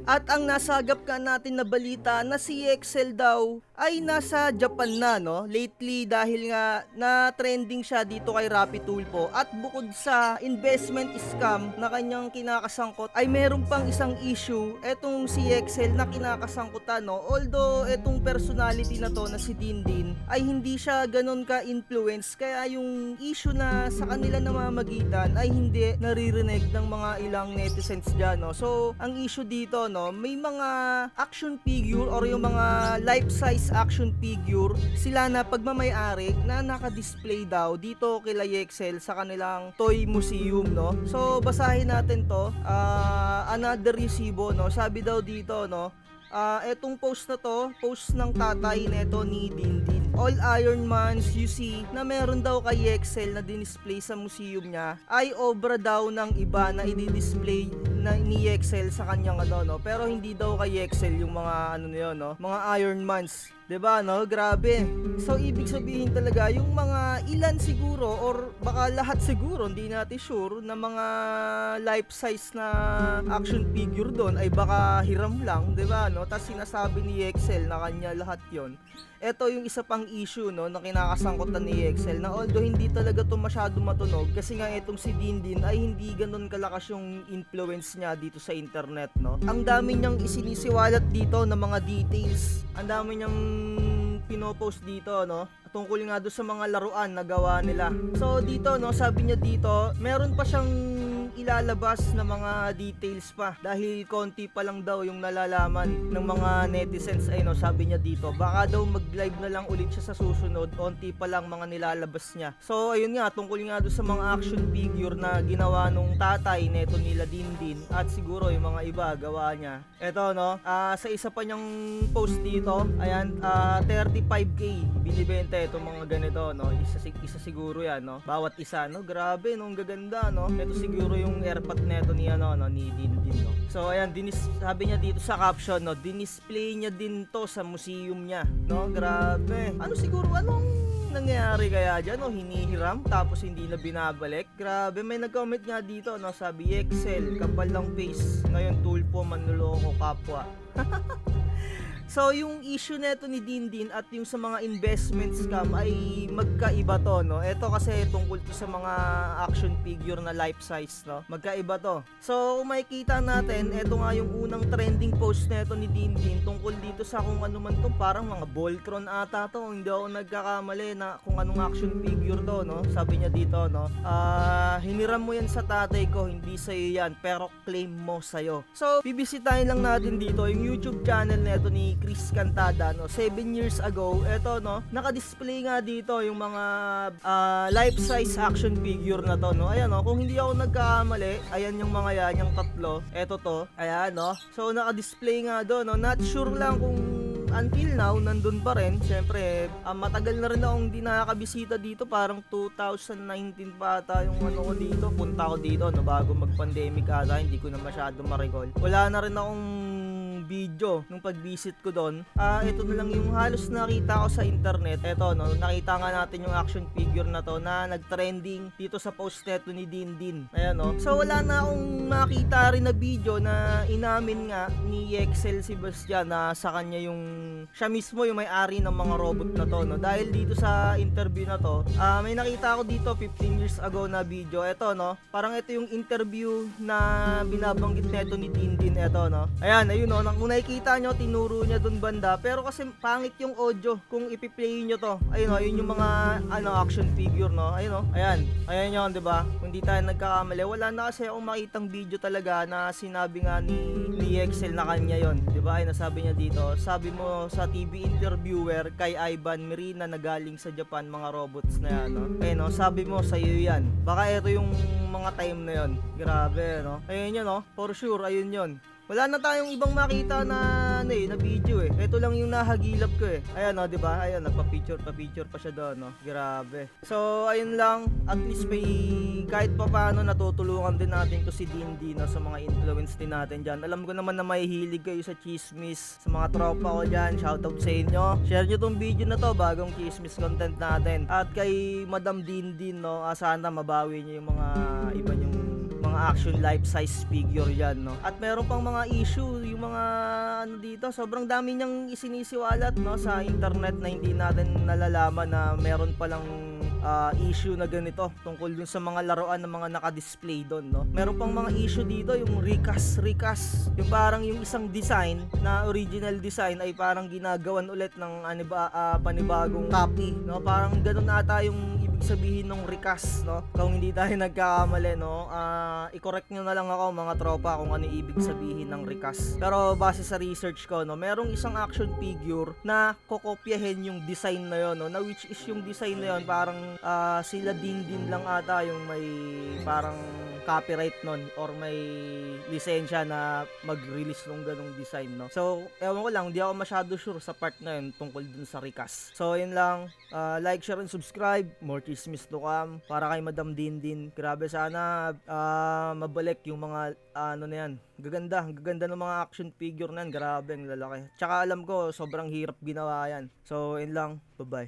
At ang nasagap ka natin na balita na si Excel daw ay nasa Japan na, no? Lately dahil nga na trending siya dito kay Rappi Tulfo, at bukod sa investment scam na kanyang kinakasangkot ay meron pang isang issue etong si Excel na kinakasangkutan, no? Although etong personality na to na si Dindin ay hindi siya ganun ka-influence, kaya yung issue na sa kanila namamagitan ay hindi naririnig ng mga ilang netizens dyan, no? So ang issue dito, no, may mga action figure or yung mga life size action figure sila na pagmamay-ari na naka-display daw dito kila Excel sa kanilang toy museum, no. So basahin natin to, another resibo, no. Sabi daw dito, no, etong post na to, post ng tatay neto ni Dindin. All Iron Mans you see na meron daw kay Excel na dinisplay sa museum niya ay obra daw ng iba na i-display na ni Excel sa kanyang ano, no. Pero hindi daw kay Excel yung mga ano na yun, no, mga Iron Mans. 'Di ba, no? Grabe. So ibig sabihin talaga yung mga ilan siguro or baka lahat siguro, hindi natin sure, na mga life size na action figure doon ay baka hiram lang, 'di ba, no? Tapos sinasabi ni Excel na kanya lahat 'yon. Ito yung isa pang issue, no, na kinakasangkutan ni Excel, na although hindi talaga to masyado matunog kasi nga itong si Dindin ay hindi ganun kalakas yung influence niya dito sa internet, no. Ang dami niyang isinisiwalat dito na mga details. Ang dami niyang pinopost dito, no, tungkol nga doon sa mga laruan na gawa nila. So dito, no, sabi niya dito, meron pa siyang ilalabas na mga details pa dahil konti pa lang daw yung nalalaman ng mga netizens, ay no, sabi niya dito baka daw mag-live na lang ulit siya sa susunod, konti pa lang mga nilalabas niya. So ayun nga, tungkol nga doon sa mga action figure na ginawa nung tatay neto nila Dindin at siguro yung mga iba gawa niya. Eto, no, sa isa pa niyang post dito, ayan, 35k binibenta itong mga ganito, no. Isa siguro yan, no, bawat isa, no. Grabe, no, ang gaganda, no. Ito siguro yung airpot neto ni ano, no, ni Dindin, no. So ayan, sabi niya dito sa caption, no, dinisplay niya din to sa museum niya, no. Grabe. Ano siguro, anong nangyayari kaya dyan, no? Hinihiram tapos hindi na binabalik. Grabe, may nag-comment nga dito, no, sabi Excel, kapal lang face, ngayon Tulfo manloloko kapwa. So yung issue neto ni Dindin at yung sa mga investment scam ay magkaiba to, no. Ito kasi tungkol to sa mga action figure na life size, no. Magkaiba to. So kung makikita natin, ito nga yung unang trending post neto ni Dindin tungkol dito sa kung ano man to, parang mga Voltron ata to, hindi ako nagkakamali na kung anong action figure to, no. Sabi niya dito, no, hiniram mo yan sa tatay ko, hindi sa'yo yan, pero claim mo sa'yo. So bibisitahin lang natin dito yung YouTube channel neto ni Chris Cantada, no. 7 years ago, eto, no, naka-display nga dito yung mga life size action figure na to, no. Ayan, no, kung hindi ako nagkakamali, ayan yung mga yan, yung tatlo. Eto to, ayan, no. So naka-display nga do, no. Not sure lang kung until now nandun pa rin. Syempre, matagal na rin akong hindi nakakabisita dito, parang 2019 pa ata yung ano ko dito, punta ko dito, no, bago mag-pandemic ata, hindi ko na masyado ma-recall. Wala na rin akong video nung pag-visit ko doon. Ito na lang yung halos nakita ko sa internet. Ito, no, nakita nga natin yung action figure na to na nag-trending dito sa post neto ni Dindin. Ayan, no. So wala na akong makita rin na video na inamin nga ni Excel Sebastian na sa kanya yung siya mismo yung may-ari ng mga robot na to, no. Dahil dito sa interview na to, may nakita ako dito 15 years ago na video. Ito, no, parang ito yung interview na binabanggit neto ni Dindin. Ito, no. Ayan, ayun, no, kung nakikita nyo, tinuro niya dun banda, pero kasi pangit yung audio kung ipi-play nyo to. Ayun, no, yun yung mga ano, action figure, no. Ayun, no, ayan yun, diba? Kung di tayo nagkakamali, wala na kasi akong makitang video talaga na sinabi nga ni Excel na kanya yon, diba? Ay, nasabi niya dito, sabi mo sa TV interviewer kay Ivan Mirina na galing sa Japan, mga robots na yan, no. Ayun, no, sabi mo sa iyo yan, baka ito yung mga time na yon. Grabe, no. Ayun yun, no, for sure, ayun yun. Wala na tayong ibang makita na na video eh. Ito lang yung nahagilap ko eh. Ayan, no, 'di ba? Ayan, nagpa-picture pa siya doon, no. Grabe. So, ayun lang, at least may kahit papaano natutulungan din natin to si Dindin, no, sa mga influence din natin diyan. Alam ko naman na may hilig kayo sa chismis, sa mga tropa ko diyan. Shoutout sa inyo. Share niyo tong video na to, bagong chismis content natin. At kay Madam Dindin, no, sana mabawi niyo yung mga iba yung mga mga action life-size figure yan, no? At meron pang mga issue, yung mga ano dito, sobrang dami niyang isinisiwalat, no, sa internet na hindi natin nalalaman na meron palang issue na ganito tungkol dun sa mga laruan ng mga naka-display doon, no? Meron pang mga issue dito, yung recast, yung parang yung isang design na original design ay parang ginagawan ulit ng panibagong copy, no? Parang ganun ata yung ibig sabihin ng recast, no? Kung hindi tayo nagkakamali, no, i-correct nyo na lang ako mga tropa kung ano ibig sabihin ng recast. Pero base sa research ko, no, merong isang action figure na kokopyahin yung design na yon, no, na which is yung design na yon parang sila din lang ata yung may parang copyright nun or may lisensya na mag-release ng ganong design, no. So ewan ko lang, di ako masyado sure sa part na yun tungkol dun sa recast. So yun lang, like, share, and subscribe. More chismis to come para kay Madam Din. Grabe, sana mabalik yung mga ano na yan. Gaganda ng mga action figure na yan. Grabe, ang lalaki. Tsaka alam ko sobrang hirap ginawa yan. So yun lang, bye bye.